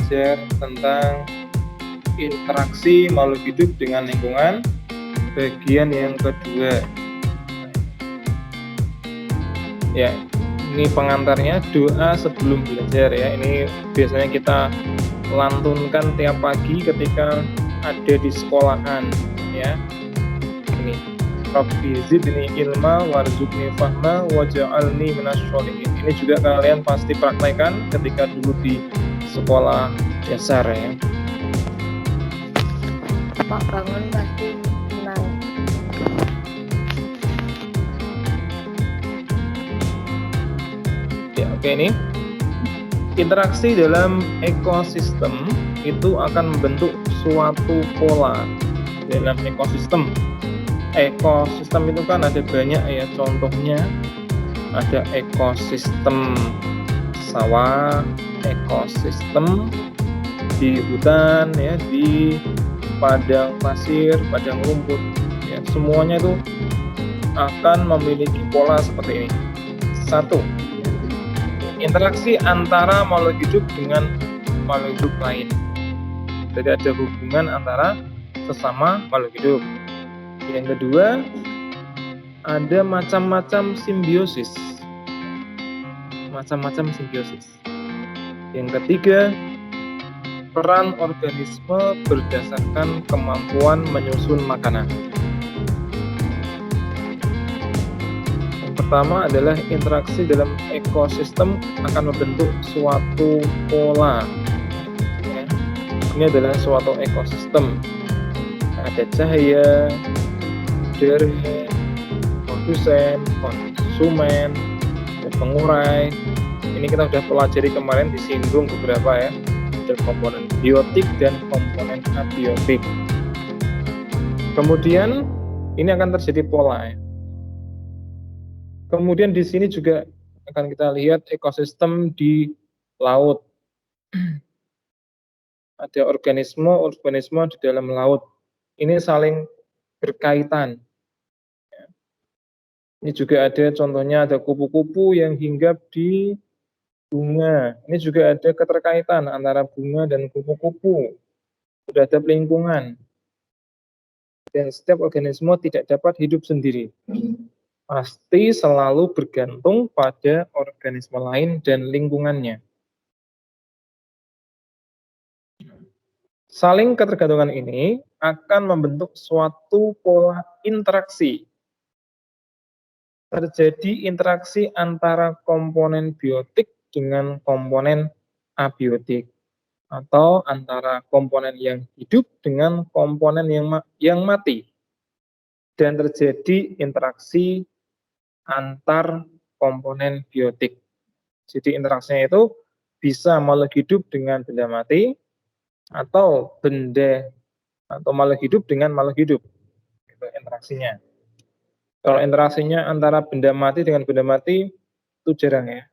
belajar tentang interaksi makhluk hidup dengan lingkungan, bagian yang kedua. Ya, ini pengantarnya, doa sebelum belajar ya. Ini biasanya kita lantunkan tiap pagi ketika ada di sekolahan ya. Ini Rabbi zidni ilma warzuqni fahma waj'alni minasyolihin. Ini juga kalian pasti praktekkan ketika dulu di sekolah dasar ya. Pak bangun pasti senang. Ya, oke, ini interaksi dalam ekosistem itu akan membentuk suatu pola dalam ekosistem. Ekosistem itu kan ada banyak ya, contohnya ada ekosistem sawah, ekosistem di hutan ya, di padang pasir, padang rumput ya, semuanya itu akan memiliki pola seperti ini. Satu, interaksi antara makhluk hidup dengan makhluk hidup lain. Jadi ada hubungan antara sesama makhluk hidup. Yang kedua, ada macam-macam simbiosis. Macam-macam simbiosis. Yang ketiga, peran organisme berdasarkan kemampuan menyusun makanan. Yang pertama adalah interaksi dalam ekosistem akan membentuk suatu pola. Ya. Ini adalah suatu ekosistem. Ada cahaya, udara, produsen, konsumen, dan pengurai. Ini kita sudah pelajari kemarin, disinggung beberapa ya. Ada komponen biotik dan komponen abiotik. Kemudian ini akan terjadi pola ya. Kemudian di sini juga akan kita lihat ekosistem di laut. Ada organisme di dalam laut. Ini saling berkaitan. Ini juga ada contohnya, ada kupu-kupu yang hinggap di bunga. Ini juga ada keterkaitan antara bunga dan kupu-kupu terhadap lingkungan. Dan setiap organisme tidak dapat hidup sendiri. Pasti selalu bergantung pada organisme lain dan lingkungannya. Saling ketergantungan ini akan membentuk suatu pola interaksi. Terjadi interaksi antara komponen biotik dengan komponen abiotik, atau antara komponen yang hidup dengan komponen yang mati, dan terjadi interaksi antar komponen biotik. Jadi interaksinya itu bisa makhluk hidup dengan benda mati, atau makhluk hidup dengan makhluk hidup. Itu interaksinya. Kalau interaksinya antara benda mati dengan benda mati, itu jarang ya.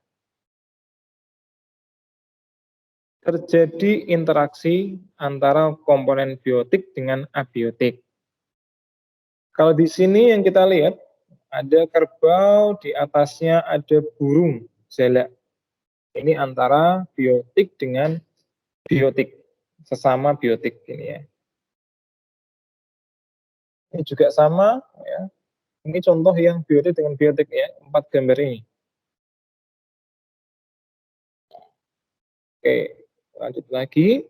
Terjadi interaksi antara komponen biotik dengan abiotik. Kalau di sini yang kita lihat, ada kerbau, di atasnya ada burung jalak. Ini antara biotik dengan biotik, sesama biotik ini ya. Ini juga sama ya. Ini contoh yang biotik dengan biotik ya, 4 gambar ini. Oke, lanjut lagi.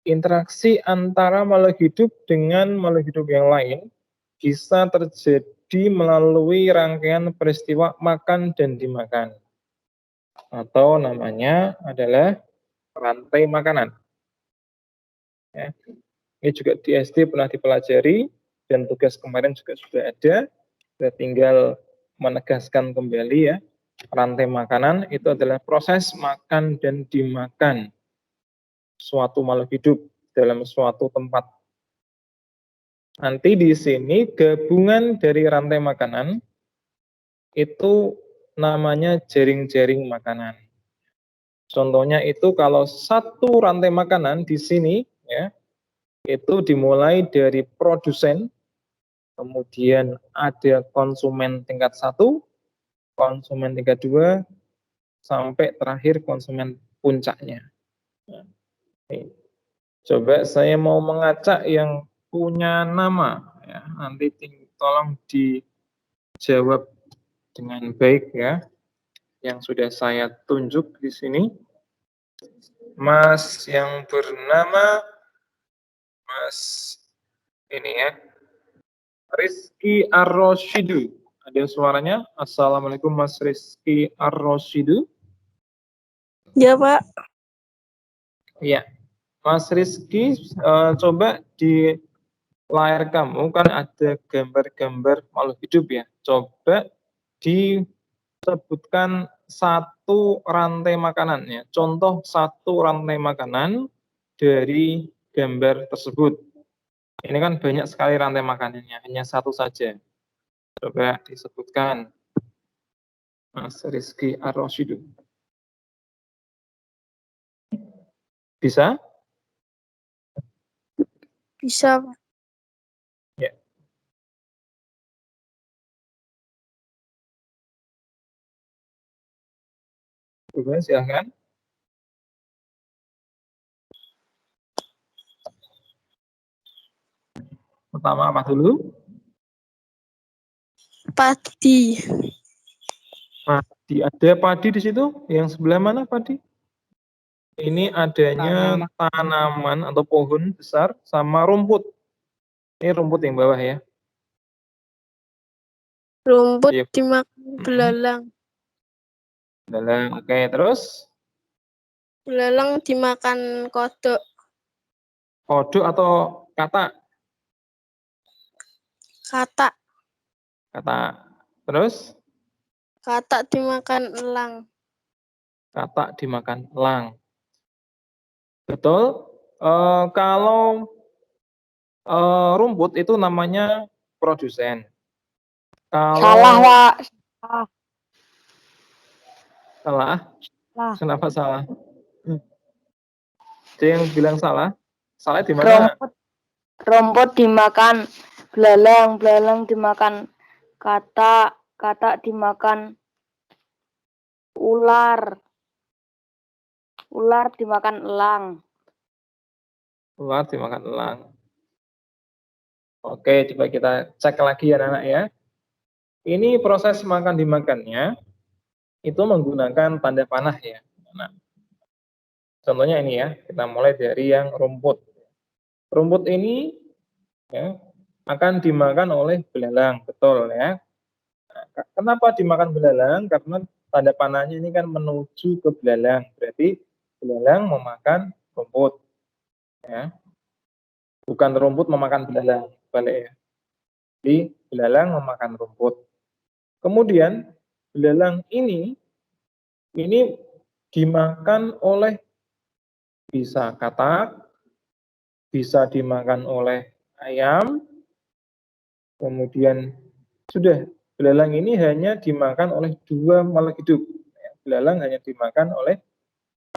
Interaksi antara makhluk hidup dengan makhluk hidup yang lain bisa terjadi melalui rangkaian peristiwa makan dan dimakan. Atau namanya adalah rantai makanan. Ya. Ini juga di SD pernah dipelajari, dan tugas kemarin juga sudah ada. Kita tinggal menegaskan kembali ya. Rantai makanan itu adalah proses makan dan dimakan suatu makhluk hidup dalam suatu tempat. Nanti di sini gabungan dari rantai makanan itu namanya jaring-jaring makanan. Contohnya itu kalau satu rantai makanan di sini ya, itu dimulai dari produsen, kemudian ada konsumen tingkat 1, konsumen tingkat 2, sampai terakhir konsumen puncaknya. Nah, nih. Coba saya mau mengacak yang punya nama, ya. Nanti tolong dijawab dengan baik ya, yang sudah saya tunjuk di sini. Mas yang bernama Mas ini ya, Rizky Ar-Roshidu. Ada suaranya? Assalamualaikum Mas Rizky Ar-Roshidu. Ya, Pak. Iya, Mas Rizky, coba di layar kamu kan ada gambar-gambar makhluk hidup ya. Coba disebutkan satu rantai makanan ya. Contoh satu rantai makanan dari gambar tersebut. Ini kan banyak sekali rantai makanannya, hanya satu saja. Coba disebutkan, Mas Rizky Ar-Roshidu. Bisa? Bisa, Pak. Ya. Coba silahkan. Pertama apa dulu? Padi. Padi. Ada padi di situ? Yang sebelah mana padi? Ini adanya tanaman atau pohon besar sama rumput. Ini rumput yang bawah ya. Rumput Iya. dimakan belalang. Belalang. Oke, terus Belalang dimakan kodok. kodok atau katak? Katak. Katak. Terus Katak dimakan elang. katak dimakan elang. Betul. Kalau rumput itu namanya produsen. Kalau Salah, Pak. salah, Salah. kenapa salah? Ada yang bilang salah. Salah di mana? Rumput dimakan belalang. Belalang dimakan katak. Katak dimakan ular. Ular dimakan elang. Ular dimakan elang. Oke, coba kita cek lagi ya anak-anak ya. Ini proses makan dimakannya itu menggunakan tanda panah ya. Nah, contohnya ini ya, kita mulai dari yang rumput. Rumput ini ya, akan dimakan oleh belalang, betul ya. Nah, kenapa dimakan belalang? Karena tanda panahnya ini kan menuju ke belalang, berarti belalang memakan rumput ya. Bukan rumput memakan belalang, balik ya. Jadi belalang memakan rumput. Kemudian belalang ini dimakan oleh bisa katak, bisa dimakan oleh ayam, kemudian sudah belalang ini hanya dimakan oleh dua makhluk hidup. Belalang hanya dimakan oleh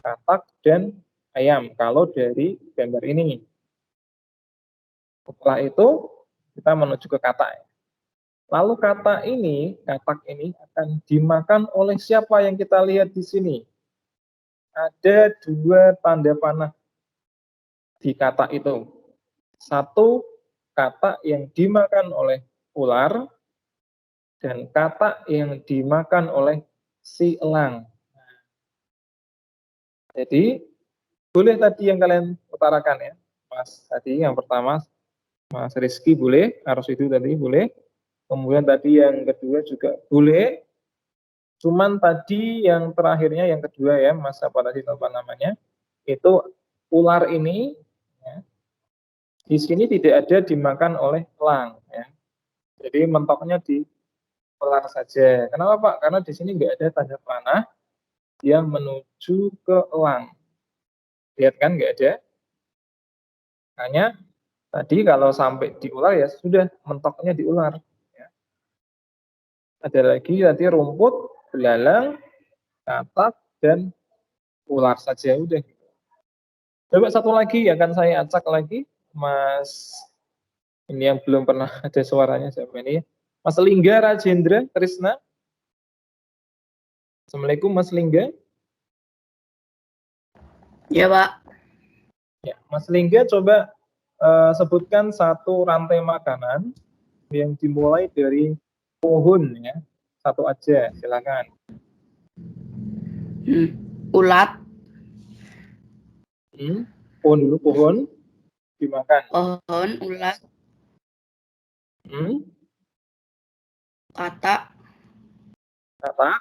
katak dan ayam kalau dari gambar ini. Setelah itu kita menuju ke katak. Lalu katak ini akan dimakan oleh siapa yang kita lihat di sini? Ada dua tanda panah di katak itu. Satu katak yang dimakan oleh ular dan katak yang dimakan oleh si elang. Jadi boleh tadi yang kalian utarakan ya, Mas. Tadi yang pertama Mas Rizky boleh, harus itu tadi boleh. Kemudian tadi yang kedua juga boleh. Cuman tadi yang terakhirnya yang kedua ya, Mas apa tadi apa namanya? Itu ular ini ya, di sini tidak ada dimakan oleh elang ya. Jadi mentoknya di ular saja. Kenapa Pak? Karena di sini nggak ada tanda panah yang menuju ke elang. Lihat kan nggak ada. Hanya tadi kalau sampai di ular ya sudah mentoknya di ular. Ya. Ada lagi tadi rumput, belalang, katak, dan ular saja udah. Coba satu lagi akan saya acak lagi, Mas. Ini yang belum pernah ada suaranya siapa ini? Mas Lingga Rajendra Trisna. Assalamualaikum Mas Lingga. Ya, Pak. Ya, Mas Lingga coba sebutkan satu rantai makanan yang dimulai dari pohon ya. Satu aja, silakan. Ulat, Pohon dulu, pohon dimakan. pohon, ulat, Hmm, katak, Kata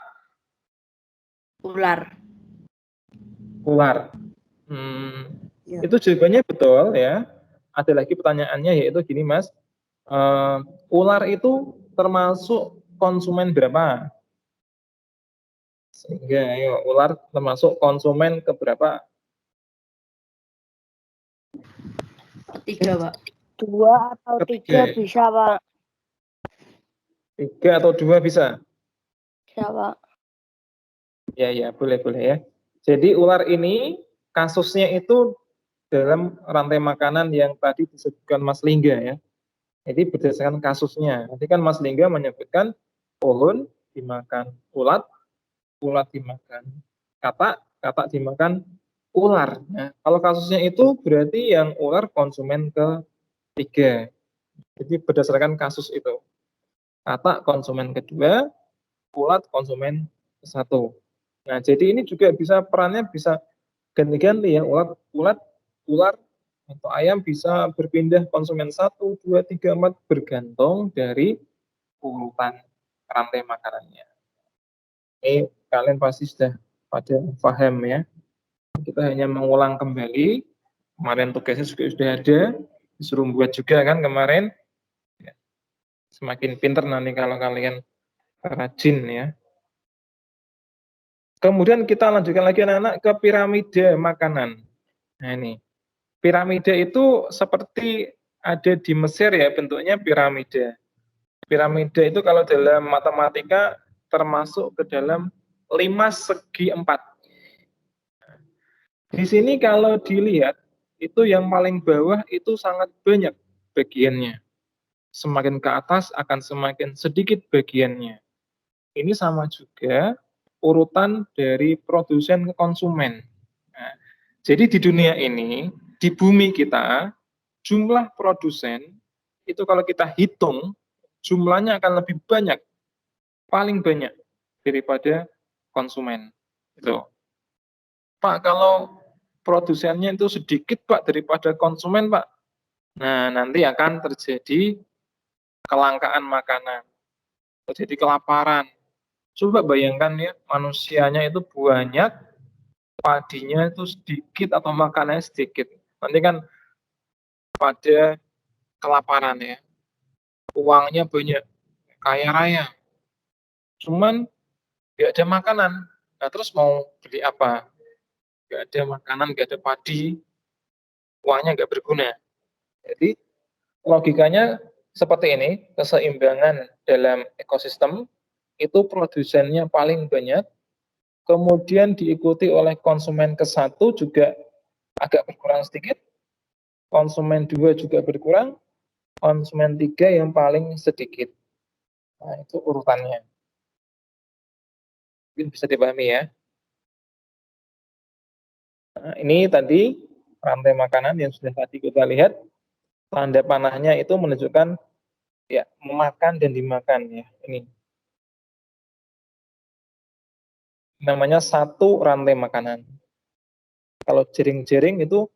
ular. ular. Ya. Itu jawabannya betul ya. Ada lagi pertanyaannya yaitu gini Mas, ular itu termasuk konsumen berapa? Sehingga ayo ular termasuk konsumen keberapa? Ketiga, Pak. Dua atau Ketiga. tiga bisa, Pak. 3 atau 2 bisa? Bisa, Pak. Ya, boleh ya. Jadi ular ini kasusnya itu dalam rantai makanan yang tadi disebutkan Mas Lingga ya. Jadi berdasarkan kasusnya. Nanti kan Mas Lingga menyebutkan pohon dimakan ulat, ulat dimakan katak, katak dimakan ular. Nah, kalau kasusnya itu berarti yang ular konsumen ketiga. Jadi berdasarkan kasus itu. Katak konsumen kedua, ulat konsumen satu. Nah, jadi ini juga bisa perannya bisa ganti-ganti ya, ulat, ular atau ayam bisa berpindah konsumen 1, 2, 3, 4 bergantung dari urutan rantai makanannya. Ini kalian pasti sudah pada paham ya. Kita hanya mengulang kembali. Kemarin tugasnya juga sudah ada, disuruh buat juga kan kemarin. Semakin pinter nanti kalau kalian rajin ya. Kemudian kita lanjutkan lagi anak-anak ke piramida makanan. Nah ini, piramida itu seperti ada di Mesir ya, bentuknya piramida. Piramida itu kalau dalam matematika termasuk ke dalam 5 segi 4. Di sini kalau dilihat, itu yang paling bawah itu sangat banyak bagiannya. Semakin ke atas akan semakin sedikit bagiannya. Ini sama juga urutan dari produsen ke konsumen. Nah, jadi di dunia ini, di bumi kita, jumlah produsen itu kalau kita hitung, jumlahnya akan lebih banyak, paling banyak daripada konsumen. Itu. Pak, kalau produsennya itu sedikit, Pak, daripada konsumen, Pak. Nah, nanti akan terjadi kelangkaan makanan, terjadi kelaparan. Coba bayangkan ya, manusianya itu banyak, padinya itu sedikit atau makanannya sedikit. Nanti kan pada kelaparan ya. Uangnya banyak, kaya raya. Cuman nggak ada makanan. Nah, terus mau beli apa? Nggak ada makanan, nggak ada padi, uangnya nggak berguna. Jadi logikanya seperti ini, keseimbangan dalam ekosistem itu produsennya paling banyak, kemudian diikuti oleh konsumen ke-1 juga agak berkurang sedikit, konsumen 2 juga berkurang, konsumen 3 yang paling sedikit. Nah, itu urutannya. Mungkin bisa dipahami ya. Nah, ini tadi rantai makanan yang sudah tadi kita lihat, tanda panahnya itu menunjukkan ya memakan dan dimakan ya. Ini namanya satu rantai makanan. Kalau jering-jering itu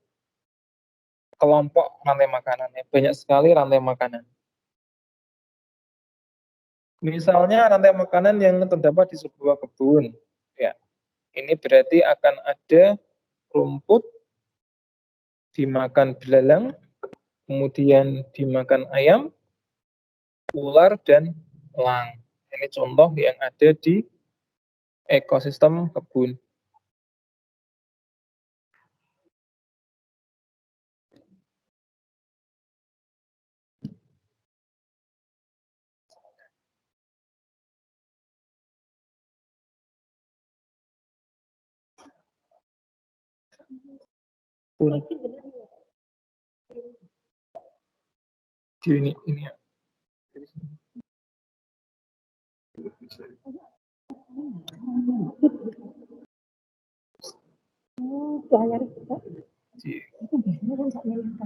kelompok rantai makanan ya. Banyak sekali rantai makanan. Misalnya rantai makanan yang terdapat di sebuah kebun. Ya, ini berarti akan ada rumput dimakan belalang, kemudian dimakan ayam, ular, dan elang. Ini contoh yang ada di ekosistem kebun. Ini ya.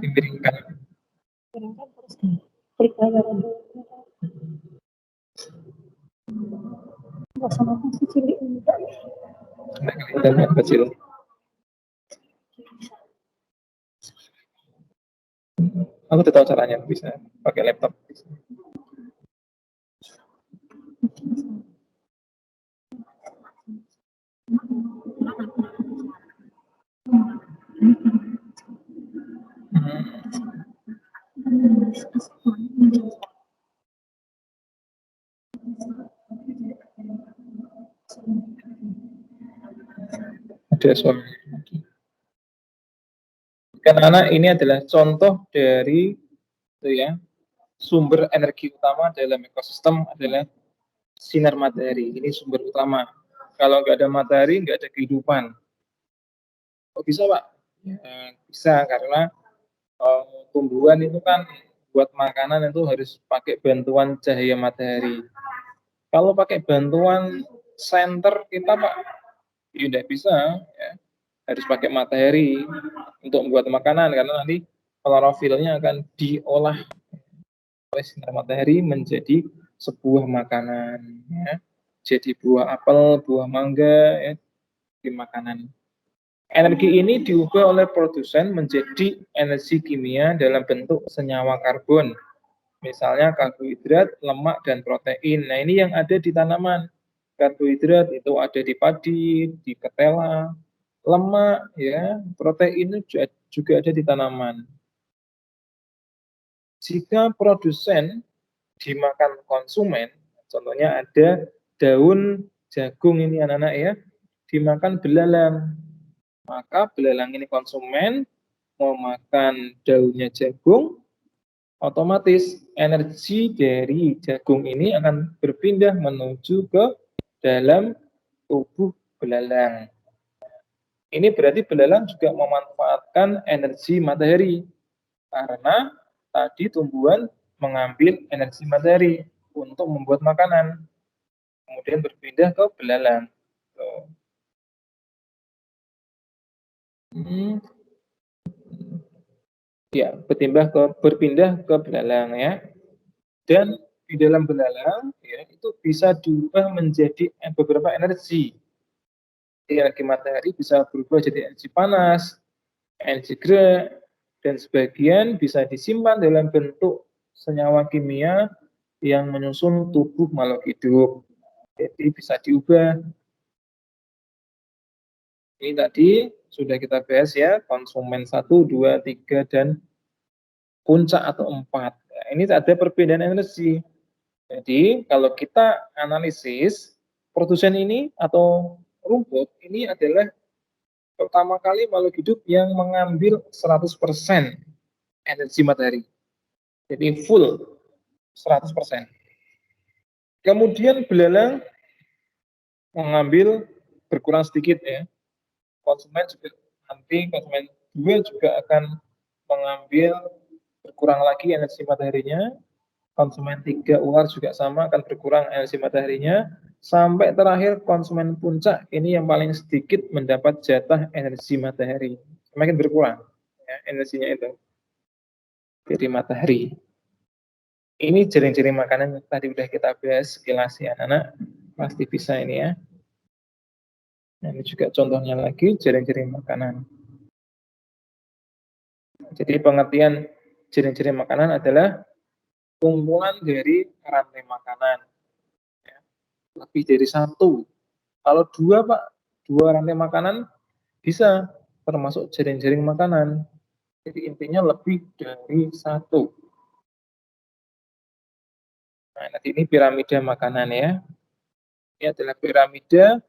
Dimiringkan. Internet kecil. Aku tidak tahu caranya, bisa pakai laptop. Ada suara. Karena ini adalah contoh dari itu ya, sumber energi utama dalam ekosistem adalah sinar matahari. Ini sumber utama. Kalau nggak ada matahari, nggak ada kehidupan. Kok bisa, Pak? Ya, bisa karena tumbuhan itu kan buat makanan itu harus pakai bantuan cahaya matahari. Kalau pakai bantuan senter kita, Pak, ya tidak bisa. Ya. Harus pakai matahari untuk membuat makanan karena nanti klorofilnya akan diolah oleh sinar matahari menjadi sebuah makanan. Ya. Jadi buah apel, buah mangga, ya, di makanan. Energi ini diubah oleh produsen menjadi energi kimia dalam bentuk senyawa karbon. Misalnya karbohidrat, lemak, dan protein. Nah, ini yang ada di tanaman. Karbohidrat itu ada di padi, di ketela, lemak, ya, protein juga ada di tanaman. Jika produsen dimakan konsumen, contohnya ada daun jagung ini anak-anak ya, dimakan belalang. Maka belalang ini konsumen mau makan daunnya jagung, otomatis energi dari jagung ini akan berpindah menuju ke dalam tubuh belalang. Ini berarti belalang juga memanfaatkan energi matahari karena tadi tumbuhan mengambil energi matahari untuk membuat makanan, kemudian berpindah ke belalang. Ya, berpindah ke belalang ya. Dan di dalam belalang ya itu bisa diubah menjadi beberapa energi. Energi matahari bisa berubah jadi energi panas, energi gerak, dan sebagian bisa disimpan dalam bentuk senyawa kimia yang menyusun tubuh makhluk hidup. Jadi bisa diubah. Ini tadi sudah kita bahas ya, konsumen 1, 2, 3, dan puncak atau 4. Nah, ini ada perbedaan energi. Jadi kalau kita analisis, produsen ini atau rumput ini adalah pertama kali makhluk hidup yang mengambil 100% energi matahari. Jadi full 100%. Kemudian belalang mengambil berkurang sedikit ya. Konsumen 2 juga akan mengambil berkurang lagi energi mataharinya. Konsumen 3 ular juga sama akan berkurang energi mataharinya. Sampai terakhir konsumen puncak ini yang paling sedikit mendapat jatah energi matahari. Semakin berkurang ya, energinya itu dari matahari. Ini jaring-jaring makanan yang tadi udah kita bahas sekilas ya anak-anak. Pasti bisa ini ya. Nah, ini juga contohnya lagi jaring-jaring makanan. Jadi pengertian jaring-jaring makanan adalah kumpulan dari rantai makanan. Ya. Lebih dari 1. Kalau 2 Pak, 2 rantai makanan bisa termasuk jaring-jaring makanan. Jadi intinya lebih dari 1. Nah, nanti ini piramida makanan ya. Ini adalah piramida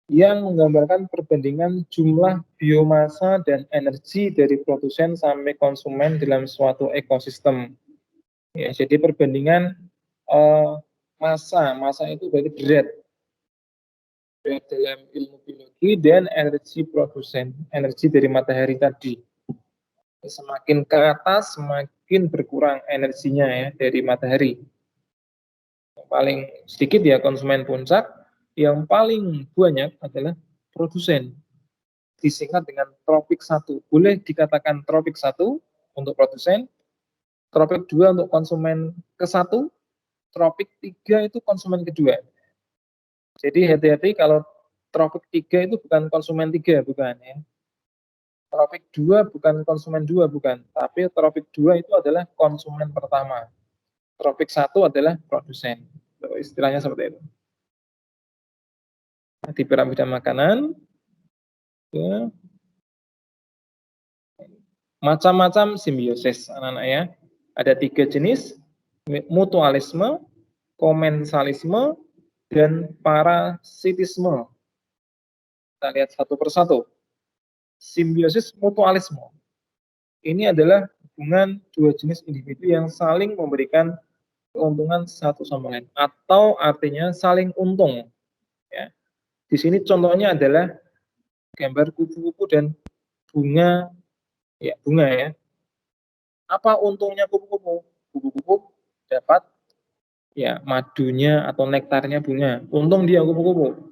yang menggambarkan perbandingan jumlah biomasa dan energi dari produsen sampai konsumen dalam suatu ekosistem. Ya, jadi perbandingan masa itu berarti berat dalam ilmu biologi dan energi produsen, energi dari matahari tadi. Semakin ke atas, semakin berkurang energinya ya dari matahari. Yang paling sedikit ya konsumen puncak, yang paling banyak adalah produsen. disingkat dengan tropik 1. Boleh dikatakan tropik 1 untuk produsen, tropik 2 untuk konsumen ke-1, tropik 3 itu konsumen kedua. Jadi hati-hati kalau tropik 3 itu bukan konsumen 3, bukan ya. Tropik 2 bukan konsumen 2, bukan. Tapi tropik 2 itu adalah konsumen pertama. Tropik 1 adalah produsen. Istilahnya seperti itu. Nah, di piramida makanan, ya, macam-macam simbiosis, anak-anak ya. Ada 3 jenis, mutualisme, komensalisme, dan parasitisme. Kita lihat satu persatu. Simbiosis mutualisme. Ini adalah hubungan dua jenis individu yang saling memberikan keuntungan satu sama lain, atau artinya saling untung. Ya. Di sini contohnya adalah gambar kupu-kupu dan bunga, ya bunga ya. Apa untungnya kupu-kupu? Kupu-kupu dapat ya madunya atau nektarnya bunga. Untung dia kupu-kupu.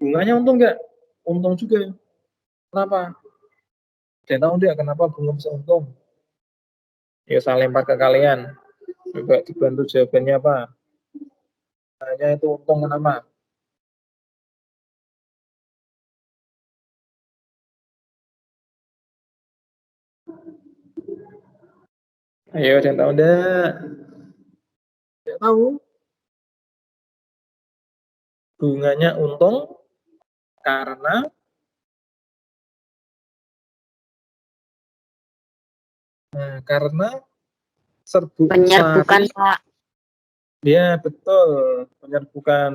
Bunganya untung nggak? Untung juga. Kenapa? Saya tahu nggak kenapa bunga bisa untung? Ya saya lempar ke kalian. Coba dibantu jawabannya apa? Hanya itu untung kenapa? Ayo, ada yang tahu enggak? Tidak tahu. Bunganya untung karena serbuk Penyerbukan, sari. Pak. Ya, betul. Penyerbukan,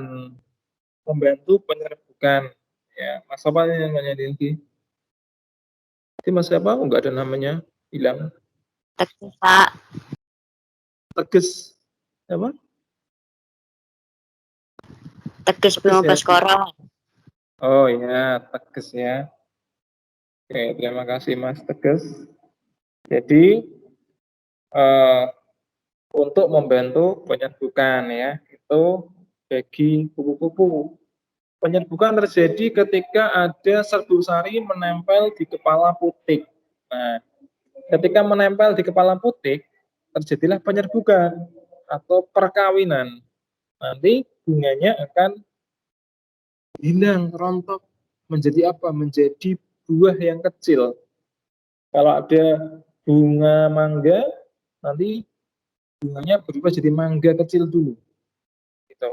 membantu penyerbukan. Ya, Mas apa yang namanya Dinki? Itu Mas siapa? Enggak ada namanya. Hilang. Tegas, Pak. Teges. Apa? Tegas Teges ya. Baskoro. Oh ya, teges ya. Oke, terima kasih Mas Teges. Jadi untuk membantu penyerbukan ya, itu bagi kupu-kupu. Penyerbukan terjadi ketika ada serbuk sari menempel di kepala putik. Nah, ketika menempel di kepala putik, terjadilah penyerbukan atau perkawinan. Nanti bunganya akan hilang, rontok, menjadi apa? Menjadi buah yang kecil. Kalau ada bunga mangga, nanti bunganya berubah jadi mangga kecil dulu. Gitu.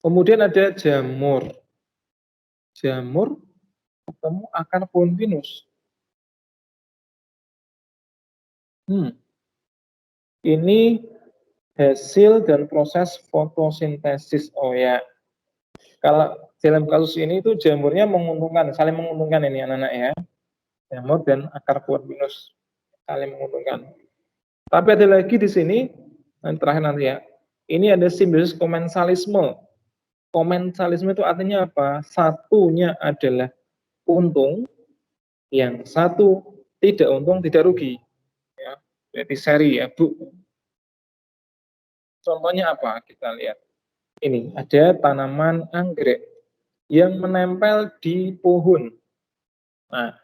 Kemudian ada jamur. Jamur ketemu akar pohon pinus. Ini hasil dan proses fotosintesis. Oh ya, kalau dalam kasus ini itu jamurnya menguntungkan, saling menguntungkan ini anak-anak ya. Jamur dan akar pohon pinus saling menguntungkan. Tapi ada lagi di sini, yang terakhir nanti ya. Ini ada simbiosis komensalisme. Komensalisme itu artinya apa? Satunya adalah untung, yang satu tidak untung, tidak rugi. Ya, jadi seri ya, Bu. Contohnya apa? Kita lihat. Ini ada tanaman anggrek yang menempel di pohon. Nah,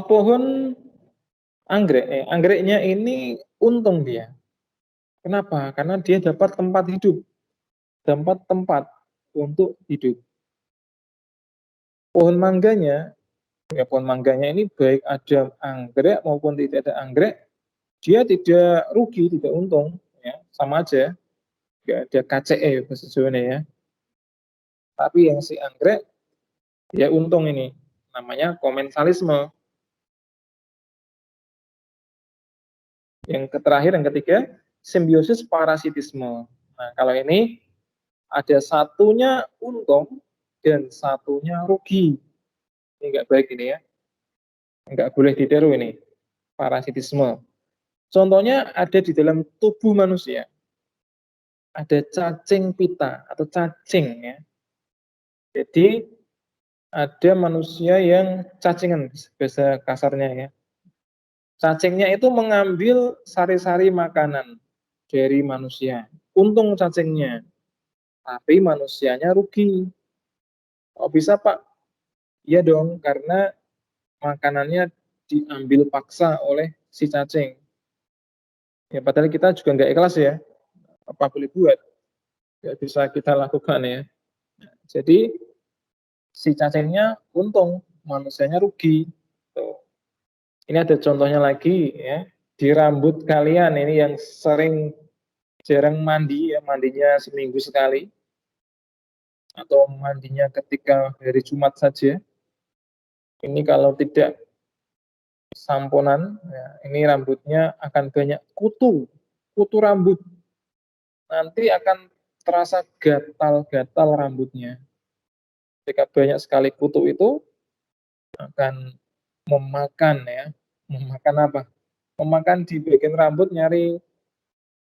pohon anggreknya ini untung dia. Kenapa? Karena dia dapat tempat hidup, dapat tempat untuk hidup. Pohon mangganya, ya pohon mangganya ini baik ada anggrek maupun tidak ada anggrek, dia tidak rugi, tidak untung, ya sama aja, nggak ada KCE bahasa Jawanya ya. Tapi yang si anggrek, dia untung ini, namanya komensalisme. Yang terakhir, yang ketiga, simbiosis parasitisme. Nah, kalau ini ada satunya untung dan satunya rugi. Ini enggak baik ini ya. Enggak boleh ditiru ini, parasitisme. Contohnya ada di dalam tubuh manusia. Ada cacing pita atau cacing ya. Jadi ada manusia yang cacingan, bahasa kasarnya ya. Cacingnya itu mengambil sari-sari makanan dari manusia. Untung cacingnya, tapi manusianya rugi. Oh bisa Pak? Iya dong, karena makanannya diambil paksa oleh si cacing. Ya padahal kita juga nggak ikhlas ya, apa boleh buat, nggak bisa kita lakukan ya. Jadi si cacingnya untung, manusianya rugi. Tuh. Ini ada contohnya lagi ya, di rambut kalian ini yang sering jarang mandi ya, mandinya seminggu sekali, atau mandinya ketika hari Jumat saja. Ini kalau tidak samponan, ya, ini rambutnya akan banyak kutu, kutu rambut. Nanti akan terasa gatal-gatal rambutnya. Jika banyak sekali kutu itu akan memakan ya, memakan apa? Memakan di bagian rambut, nyari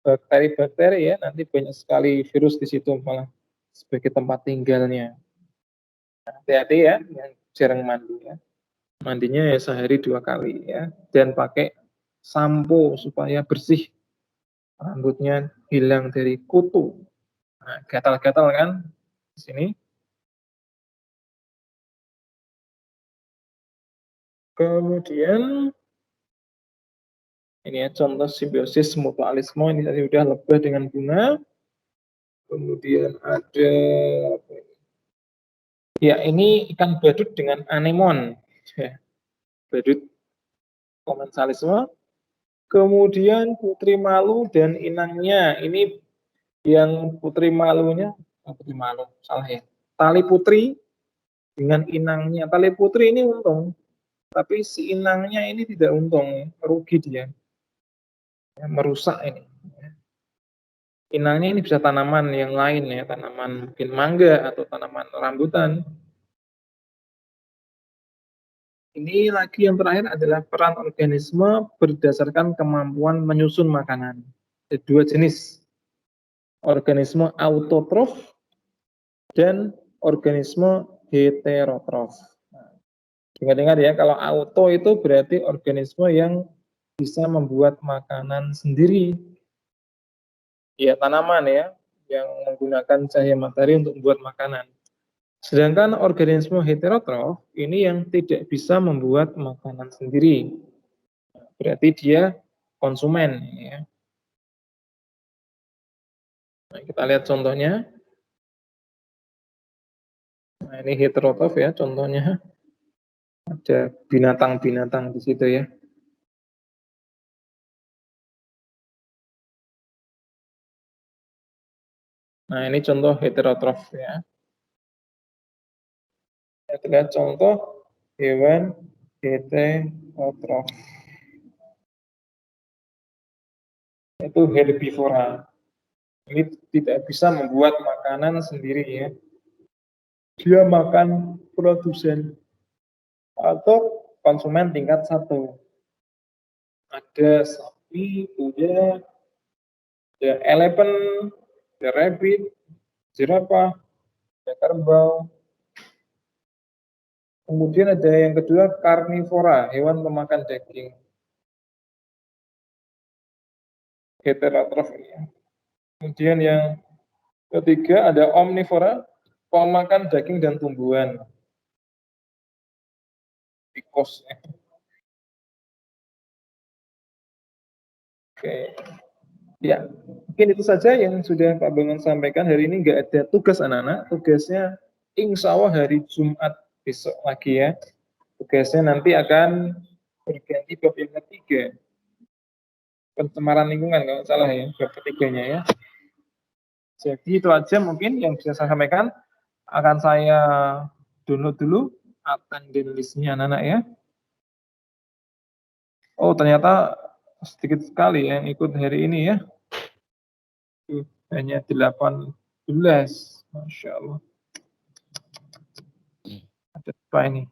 bakteri-bakteri ya, nanti banyak sekali virus di situ malah sebagai tempat tinggalnya. Hati-hati ya, yang jarang mandi ya. Mandinya ya sehari 2 kali ya, dan pakai sampo supaya bersih, rambutnya hilang dari kutu. Nah, gatal-gatal kan di sini. Kemudian ini ya contoh simbiosis mutualisme, ini tadi udah lebah dengan bunga. Kemudian ada ya ini ikan badut dengan anemon. Ya, badut komensalisme. Kemudian putri malu dan inangnya. Ini yang putri malunya, putri malu, salah ya. Tali putri dengan inangnya. Tali putri ini untung, tapi si inangnya ini tidak untung, rugi dia, ya, merusak ini. Inangnya ini bisa tanaman yang lain ya, tanaman mungkin mangga atau tanaman rambutan. Ini lagi yang terakhir adalah peran organisme berdasarkan kemampuan menyusun makanan. Ada 2 jenis, organisme autotrof dan organisme heterotrof. Ingat-ingat ya, kalau auto itu berarti organisme yang bisa membuat makanan sendiri. Ya, tanaman ya, yang menggunakan cahaya matahari untuk membuat makanan. Sedangkan organisme heterotrof ini yang tidak bisa membuat makanan sendiri. Berarti dia konsumen ya. Nah, kita lihat contohnya. Nah, ini heterotrof ya contohnya. Ada binatang-binatang di situ ya. Nah, ini contoh heterotrof ya. Kita lihat contoh hewan heterotrof. Itu herbivora. Ini tidak bisa membuat makanan sendiri ya. Dia makan produsen atau konsumen tingkat 1. Ada sapi, kuda, ada elephant, ada rabbit, jerapah, ada kerbau. Kemudian ada yang kedua karnivora, hewan pemakan daging. Heterotrof ini ya. Kemudian yang ketiga ada omnivora, pemakan daging dan tumbuhan. Tikos. Oke. Ya, mungkin itu saja yang sudah Pak Bangun sampaikan. Hari ini nggak ada tugas anak-anak. Tugasnya insya Allah hari Jumat besok lagi ya. Tugasnya nanti akan berganti bab yang ketiga. Pencemaran lingkungan kalau salah ya, bab ketiganya ya. Jadi itu aja mungkin yang bisa saya sampaikan. Akan saya download dulu attendance list-nya anak-anak ya. Oh ternyata sedikit sekali yang ikut hari ini ya. Hanya 18. Masya Allah. Ada apa ini?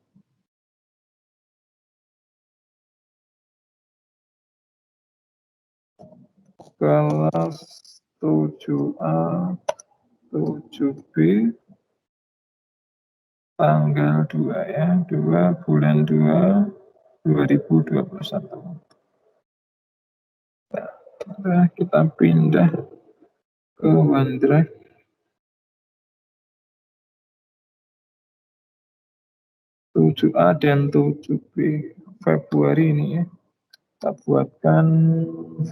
Kelas 7A, 7B, tanggal 2 ya, 2 bulan 2, 2021. Nah, kita pindah ke OneDrive. 7A dan 7B Februari ini ya. Kita buatkan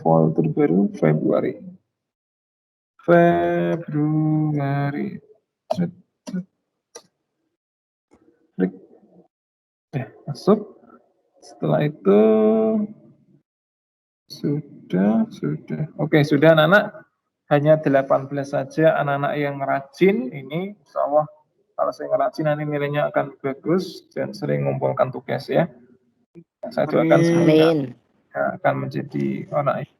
folder baru Februari. Cet, cet. Klik. Masuk. Setelah itu sudah. Oke, sudah anak-anak. Hanya 18 saja anak-anak yang rajin ini, insya Allah kalau saya rajin nanti nilainya akan bagus dan sering mengumpulkan tugas ya. Saya doakan semoga akan menjadi anak yang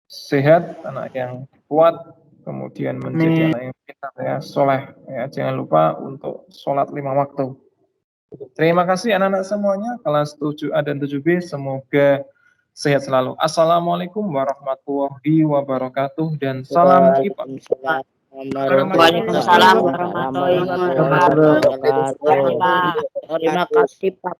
sehat, anak yang kuat, kemudian menjadi anak yang pintar ya, soleh ya. Jangan lupa untuk sholat 5 waktu. Terima kasih anak-anak semuanya, kelas 7A dan 7B, semoga sehat selalu. Assalamualaikum warahmatullahi wabarakatuh dan salam IPA. Waalaikumsalam warahmatullahi wabarakatuh. Terima kasih Pak.